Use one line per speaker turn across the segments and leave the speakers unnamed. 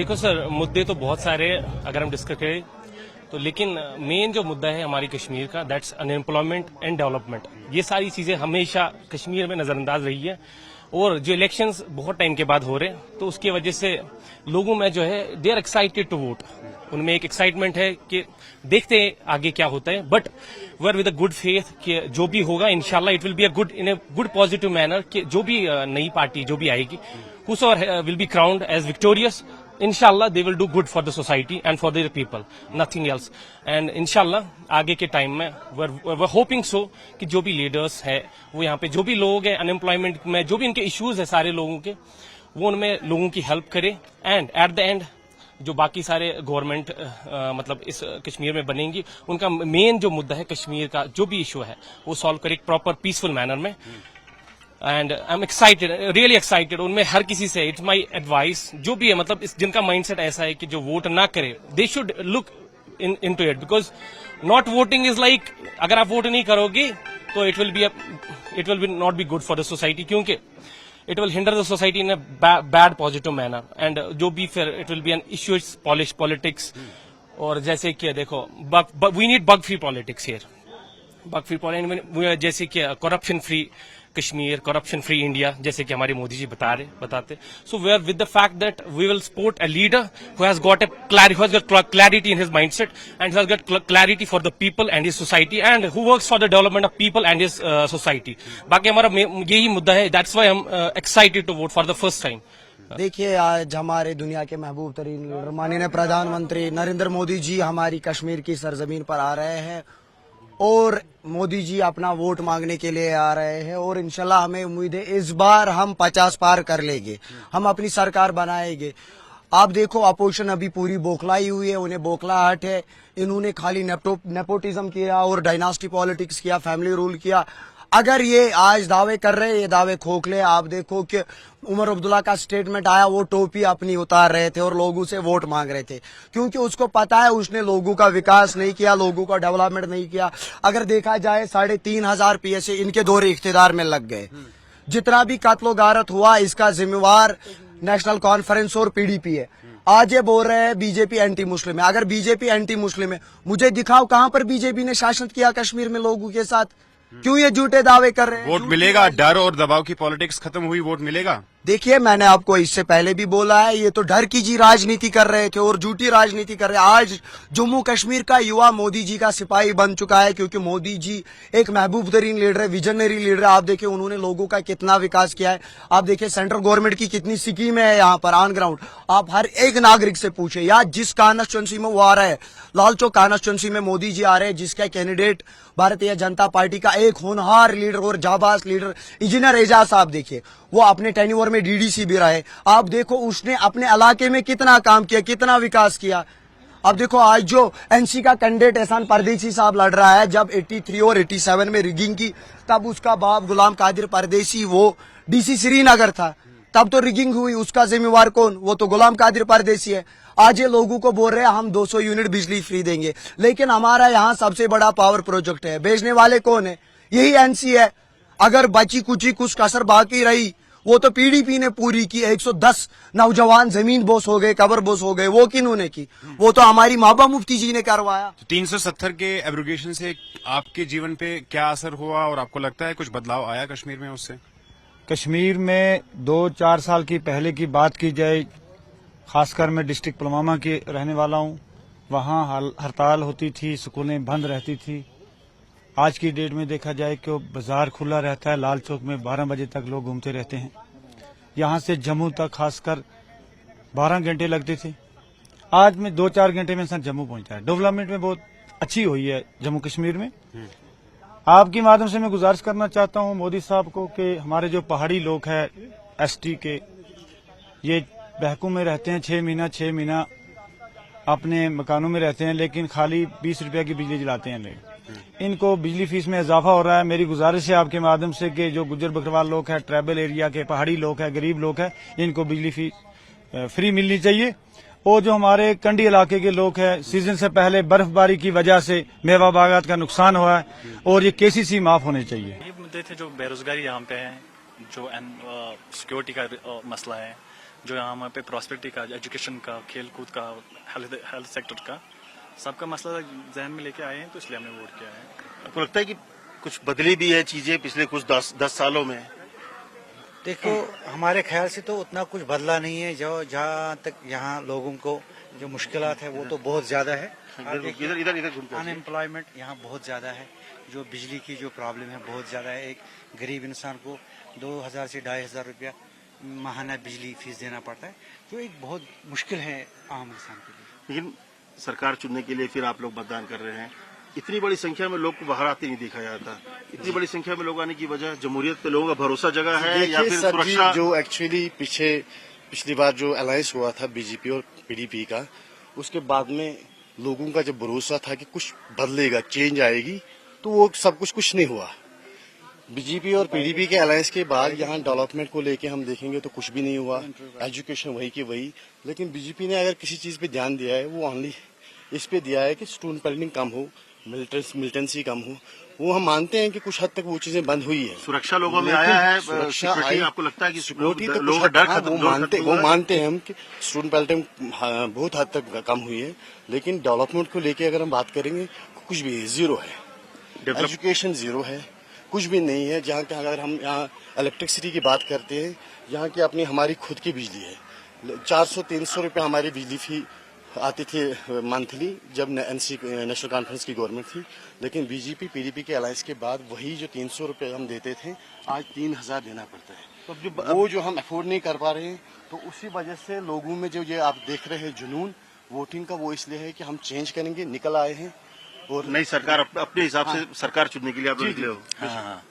देखो सर, मुद्दे तो बहुत सारे अगर हम डिस्कस करें तो, लेकिन मेन जो मुद्दा है हमारी कश्मीर का, दैट्स अनएम्प्लॉयमेंट एंड डेवलपमेट। ये सारी चीजें हमेशा कश्मीर में नजरअंदाज रही है, और जो इलेक्शंस बहुत टाइम के बाद हो रहे हैं तो उसकी वजह से लोगों में जो है they are excited to vote. उनमें एक एक्साइटमेंट है कि देखते हैं आगे क्या होता है, but we are with a good faith कि जो भी होगा इंशाल्लाह it will be a good in a good positive manner, कि जो भी नई पार्टी जो भी आएगी whosoever will be crowned as victorious, inshallah they will do good for the society and for their people, nothing else. And inshallah आगे के time में we're hoping so कि जो भी लीडर्स है वो यहाँ पे जो भी लोग हैं अनएम्प्लॉयमेंट में जो भी इनके इश्यूज है सारे लोगों के, वो उनमें लोगों की हेल्प करे, एंड एट द एंड जो बाकी सारे गवर्नमेंट मतलब इस कश्मीर में बनेंगी उनका मेन जो मुद्दा है कश्मीर का जो भी इशू है वो सॉल्व करे एक प्रॉपर पीसफुल मैनर में। And I am excited, really excited. उनमें हर किसी से इट्स माई एडवाइस, जो भी है मतलब जिनका माइंडसेट ऐसा है कि जो वोट ना करे, they should look in to it, because not voting is like अगर आप वोट नहीं करोगे तो it will be not be good for the society, क्योंकि it will hinder the society in a bad positive manner, and जो भी फिर it will be an issue politics. और जैसे कि देखो we need bug free politics here, bug free politics, जैसे कि corruption free Kashmir, corruption free India, जैसे कि हमारे मोदी जी बताते। So we are with the fact that we will support a leader who has got clarity in his mindset and has got clarity for the people and his society, and who works for the development of people and his society. बाकी हमारा यही मुद्दा है, that's why I am excited to vote for the first time.
देखिए, आज हमारे दुनिया के महबूब तरीन लीडर माननीय प्रधानमंत्री नरेंद्र मोदी जी हमारी कश्मीर की सरजमीन पर आ रहे हैं, और मोदी जी अपना वोट मांगने के लिए आ रहे हैं, और इंशाल्लाह हमें उम्मीद है इस बार हम 50 पार कर लेंगे, हम अपनी सरकार बनाएंगे। आप देखो अपोजिशन अभी पूरी बौखलाई हुई है, उन्हें बौखलाहट है, इन्होंने खाली नेपोटिज्म किया और डायनास्टी पॉलिटिक्स किया, फैमिली रूल किया। अगर ये आज दावे कर रहे हैं, ये दावे खोखले। आप देखो कि उमर अब्दुल्ला का स्टेटमेंट आया, वो टोपी अपनी उतार रहे थे और लोगों से वोट मांग रहे थे, क्योंकि उसको पता है उसने लोगों का विकास नहीं किया, लोगों का डेवलपमेंट नहीं किया। अगर देखा जाए 3,500 PSA इनके दौरे इख्तियार में लग गए। जितना भी कत्लो गारत हुआ इसका जिम्मेवार नेशनल कॉन्फ्रेंस और PDP है। आज ये बोल रहे हैं बीजेपी एंटी मुस्लिम है। अगर बीजेपी एंटी मुस्लिम है, मुझे दिखाओ कहां पर बीजेपी ने शासन किया कश्मीर में लोगों के साथ। क्यों ये झूठे दावे कर रहे हैं?
वोट मिलेगा, डर और दबाव की पॉलिटिक्स खत्म हुई, वोट मिलेगा।
देखिए, मैंने आपको इससे पहले भी बोला है, ये तो डर की जी राजनीति कर रहे थे और झूठी राजनीति कर रहे हैं। आज जम्मू कश्मीर का युवा मोदी जी का सिपाही बन चुका है, क्योंकि मोदी जी एक महबूब तरीन लीडर है, विजनरी लीडर है। आप देखिए उन्होंने लोगों का कितना विकास किया है। आप देखिए सेंट्रल गवर्नमेंट की कितनी स्कीमें है यहाँ पर ऑन ग्राउंड। आप हर एक नागरिक से पूछे, या जिस कॉन्स्टिट्यूंसी में वो आ रहा है, लाल चौक कॉन्स्टिट्यूंसी में मोदी जी आ रहे हैं, जिसका कैंडिडेट भारतीय जनता पार्टी का एक होनहार लीडर और जाबाज लीडर इंजीनियर एजाज साहब, देखिए वो अपने टेन्योर में DDC भी रहे। आप देखो उसने अपने इलाके में कितना काम किया, कितना विकास किया। अब देखो आज जो NC का कैंडिडेट एहसान परदेसी साहब लड़ रहा है, जब 83 और 87 में रिगिंग की, तब उसका बाप गुलाम कादिर परदेसी वो DC श्रीनगर था, तब तो रिगिंग हुई। उसका जिम्मेवार कौन? वो तो गुलाम कादिर परदेसी है। आज ये लोगों को बोल रहे हैं हम 200 यूनिट बिजली फ्री देंगे, लेकिन हमारा यहाँ सबसे बड़ा पावर प्रोजेक्ट है, बेचने वाले कौन है? यही NC है। अगर बची कुछ कसर बाकी रही, वो तो PDP ने पूरी की। 110 नौजवान जमीन बोस हो गए, कबर बोस हो गए, वो किन्होंने की? वो तो हमारी महबूबा मुफ्ती जी ने करवाया।
370 के एब्रोगेशन से आपके जीवन पे क्या असर हुआ, और आपको लगता है कुछ बदलाव आया कश्मीर में उससे?
कश्मीर में 2-4 साल की पहले की बात की जाए, खासकर मैं डिस्ट्रिक्ट पुलवामा की रहने वाला हूँ, वहाँ हड़ताल होती थी, स्कूलें बंद रहती थी। आज की डेट में देखा जाए कि बाजार खुला रहता है, लाल चौक में 12 बजे तक लोग घूमते रहते हैं। यहाँ से जम्मू तक खासकर 12 घंटे लगते थे, आज में 2-4 घंटे में इंसान जम्मू पहुंचता है। डेवलपमेंट में बहुत अच्छी हुई है जम्मू कश्मीर में। आपके माध्यम से मैं गुजारिश करना चाहता हूँ मोदी साहब को कि हमारे जो पहाड़ी लोग हैं ST के, ये बहकू में रहते हैं 6 महीना अपने मकानों में रहते हैं, लेकिन खाली 20 रुपये की बिजली जलाते हैं लोग। इनको बिजली फीस में इजाफा हो रहा है। मेरी गुजारिश है आपके माध्यम से कि जो गुज्जर बकरवाल लोग हैं, ट्राइबल एरिया के पहाड़ी लोग हैं, गरीब लोग हैं, इनको बिजली फीस फ्री मिलनी चाहिए। और जो हमारे कंडी इलाके के लोग हैं, सीजन से पहले बर्फबारी की वजह से मेवा बागात का नुकसान हुआ है, और ये KCC माफ होने चाहिए।
ये मुद्दे थे जो बेरोजगारी यहाँ पे है, जो सिक्योरिटी का मसला है, जो यहाँ पे प्रॉस्पेरिटी का, एजुकेशन का, खेल कूद का, हेल्थ सेक्टर का, सबका मसला जहन में लेके आए हैं, तो इसलिए हमने वोट किया है।
आपको लगता है कि कुछ बदली भी है चीजें पिछले कुछ 10 सालों में?
देखो, हमारे ख्याल से तो उतना कुछ बदला नहीं है। जो जहाँ तक यहाँ लोगों को जो मुश्किलात है वो तो बहुत ज्यादा है।
इधर इधर इधर घूम के आइए।
अनएम्प्लॉयमेंट यहाँ बहुत ज्यादा है। जो बिजली की जो प्रॉब्लम है बहुत ज्यादा है। एक गरीब इंसान को 2000 से 2500 रुपया माहाना बिजली फीस देना पड़ता है, जो एक बहुत मुश्किल है आम इंसान के लिए।
लेकिन सरकार चुनने के लिए फिर आप लोग मतदान कर रहे हैं। इतनी बड़ी संख्या में लोग को बाहर आते नहीं देखा जाता। इतनी बड़ी संख्या में लोग आने की वजह जमहूरियत पे लोगों का भरोसा जगह है या
देखिए
फिर
सर जी,
सुरक्षा?
जो एक्चुअली पिछली बार जो अलायंस हुआ था बीजेपी और पीडीपी का, उसके बाद में लोगों का जब भरोसा था कि कुछ बदलेगा, चेंज आएगी, तो वो सब कुछ नहीं हुआ। बीजेपी और पीडीपी के अलायंस के बाद यहाँ डेवलपमेंट को लेके हम देखेंगे तो कुछ भी नहीं हुआ। एजुकेशन वही की वही। लेकिन बीजेपी ने अगर किसी चीज पे ध्यान दिया है वो ओनली इस पे दिया है कि स्टूडेंट पेल्टिंग कम हो, मिलिटेंसी कम हो। वो हम मानते हैं कि कुछ हद तक वो चीजें बंद हुई है।
सुरक्षा लोगों में
लेकिन
आया है।
सुरक्षा
सिक्योरिटी
आई-
आपको लगता है कि
सिक्योरिटी तो
लोगों
कुछ
का डर
हाँ,
खत्म
वो
हुआ है?
मानते हैं हम कि स्टूडेंट पेल्टिंग बहुत हद तक कम हुई है। लेकिन डेवलपमेंट को लेके अगर हम बात करेंगे, कुछ भी जीरो है। एजुकेशन जीरो है, कुछ भी नहीं है। जहाँ का अगर हम यहाँ इलेक्ट्रिसिटी की बात करते हैं, यहाँ की अपनी हमारी खुद की बिजली है। 400-300 रुपये हमारी बिजली फी आती थी मंथली, जब नेशनल कॉन्फ्रेंस की गवर्नमेंट थी। लेकिन बीजेपी पीडीपी के अलायंस के बाद वही जो 300 रुपये हम देते थे, आज 3000 देना पड़ता है। तो वो जो हम अफोर्ड नहीं कर पा रहे हैं, तो उसी वजह से लोगों में जो ये आप देख रहे हैं जुनून वोटिंग का, वो इसलिए है कि हम चेंज करेंगे, निकल आए हैं। और
नई सरकार अपने हिसाब से सरकार चुनने के लिए आप लोग निकले हो।
हाँ,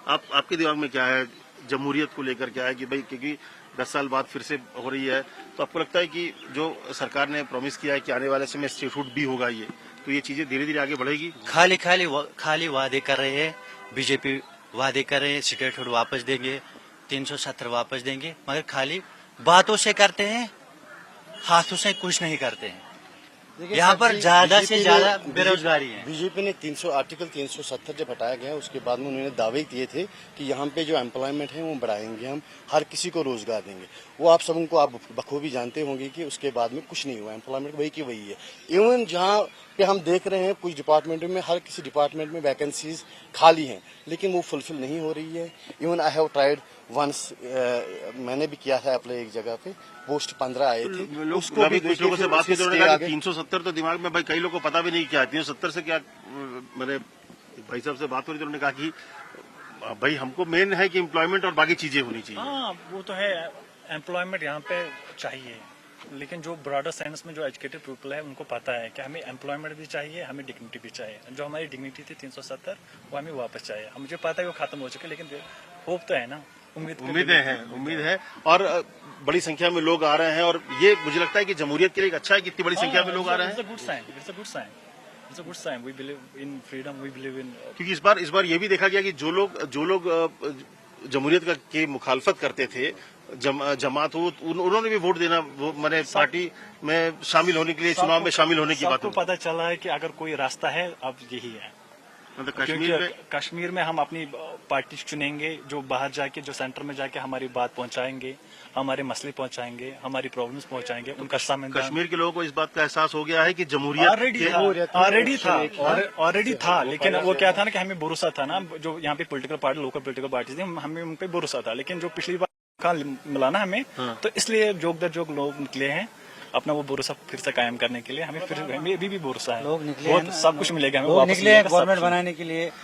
आपके दिमाग में क्या है जमहूरियत को लेकर? क्या है कि भाई क्योंकि 10 साल बाद फिर से हो रही है, तो आपको लगता है कि जो सरकार ने प्रॉमिस किया है कि आने वाले समय स्टेटहुड भी होगा, तो ये चीजें धीरे धीरे आगे बढ़ेगी?
खाली वादे कर रहे हैं। बीजेपी वादे कर रहे हैं स्टेटहुड वापस देंगे, 370 वापस देंगे, मगर खाली बातों से करते हैं, हाथों से कुछ नहीं करते हैं। यहाँ पर ज्यादा से ज्यादा बेरोजगारी है।
बीजेपी ने आर्टिकल 370 जब हटाया गया, उसके बाद में उन्होंने दावे किए थे कि यहाँ पे जो एम्प्लॉयमेंट है वो बढ़ाएंगे, हम हर किसी को रोजगार देंगे। वो आप सबको आप बखूबी जानते होंगे कि उसके बाद में कुछ नहीं हुआ। एम्प्लॉयमेंट वही की वही है। इवन जहाँ पे हम देख रहे हैं कुछ डिपार्टमेंटों में, हर किसी डिपार्टमेंट में वैकेंसीज खाली हैं, लेकिन वो फुलफिल नहीं हो रही है। Even I have tried once, मैंने भी किया था अप्लाई एक जगह पे, पोस्ट 15 आए थे।
उसको भी कुछ लोगों से बात की तो उन्होंने कहा कि 370 तो दिमाग में, भाई कई लोगों को पता भी नहीं क्या 370 से क्या। मैंने भाई साहब से बात हो रही तो उन्होंने कहा कि भाई हमको मेन है कि एम्प्लॉयमेंट और बाकी चीजें होनी चाहिए।
हाँ, वो तो है, एम्प्लॉयमेंट यहाँ पे चाहिए, लेकिन जो ब्रॉडर सेंस में जो एजुकेटेड पीपल है उनको पता है कि हमें एम्प्लॉयमेंट भी चाहिए, हमें डिग्निटी भी चाहिए। जो हमारी डिग्निटी थी 370, वो हमें वापस चाहिए। मुझे पता है वो खत्म हो चुके, लेकिन होप तो है ना,
उम्मीद है। और बड़ी संख्या में लोग आ रहे हैं, और ये मुझे लगता है कि जमहूरियत के लिए अच्छा है कि इतनी बड़ी संख्या में लोग आ रहे हैं।
It's a good sign. We believe in freedom. We believe in.
क्योंकि इस बार ये भी देखा गया कि जो लोग जमहूरियत की मुखालफत करते थे, जमात हो, उन्होंने भी वोट देना, वो मैंने पार्टी में शामिल होने के लिए, चुनाव में शामिल होने की बात
सबको पता चला है कि अगर कोई रास्ता है अब यही है।
मतलब
कश्मीर में हम अपनी पार्टी चुनेंगे, जो बाहर जाके, जो सेंटर में जाके हमारी बात पहुंचाएंगे, हमारे मसले पहुंचाएंगे, हमारी प्रॉब्लम्स पहुंचाएंगे, उनका समाधान।
कश्मीर के लोगों को इस बात का एहसास हो गया है कि जमहूरियत
ऑलरेडी था, लेकिन वो क्या था ना कि हमें भरोसा था ना, जो यहाँ पे लोकल पॉलिटिकल पार्टी थी, हमें उन पे भरोसा था। लेकिन जो पिछली बार का मिला ना हमें, तो इसलिए जोग दर जोग लोग निकले हैं अपना वो भरोसा फिर से कायम करने के लिए। हमें फिर भी भरोसा है,
लोग निकले हैं ना,
सब कुछ मिलेगा हमें,
लोग
वापस
निकले हैं
मिलेगा सब
गवर्नमेंट
कुछ।
बनाने के लिए।